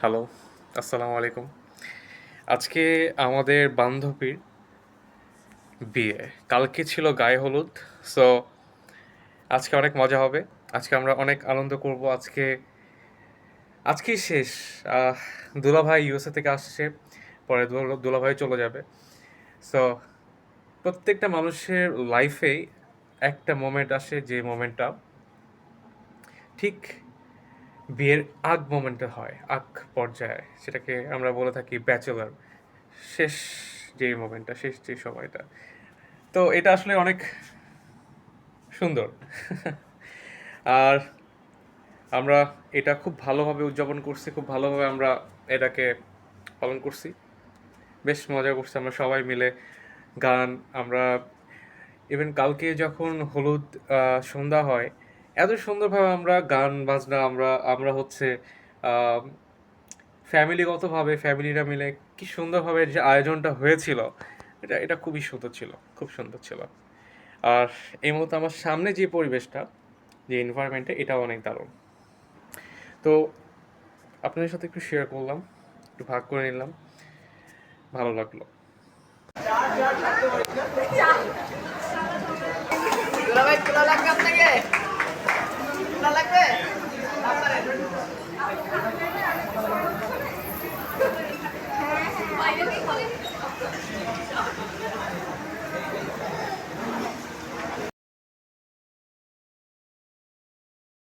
Hello, আসসালামু আলাইকুম। আজকে আমাদের বান্ধবীর বিয়ে। কালকে ছিল গায়ে হলুদ। সো আজকে অনেক মজা হবে। আজকে আমরা অনেক আনন্দ করব। আজকেই শেষ। আহ দুলাভাই ইউএসএ থেকে আসছে। পরে দুলাভাই চলে যাবে। সো প্রত্যেকটা মানুষের লাইফেই একটা মোমেন্ট আসে যে মোমেন্টটা ঠিক বিয়ের আগ মোমেন্টে হয়, আগ পর্যায়ে। সেটাকে আমরা বলে থাকি ব্যাচেলর। শেষ যে মোমেন্টটা, শেষ যে সময়টা। তো এটা আসলে অনেক সুন্দর। আর আমরা এটা খুব ভালোভাবে উদযাপন করছি, খুব ভালোভাবে আমরা এটাকে পালন করছি। বেশ মজা করছি আমরা সবাই মিলে। গান আমরা ইভেন কালকে যখন হলুদ সন্ধ্যা হয়, এত সুন্দরভাবে আমরা গান বাজনা আমরা আমরা হচ্ছে আ ফ্যামিলিগতভাবে ফ্যামিলিরা মিলে কি সুন্দরভাবে যে আয়োজনটা হয়েছিল, এটা এটা খুবই সুন্দর ছিল। খুব সুন্দর ছিল। আর এই মুহূর্তে আমার সামনে যে পরিবেশটা, যে এনভায়রনমেন্টটা এটাও অনেক দারুণ। তো আপনাদের সাথে একটু শেয়ার করলাম, একটু ভাগ করে নিলাম। ভালো লাগলো।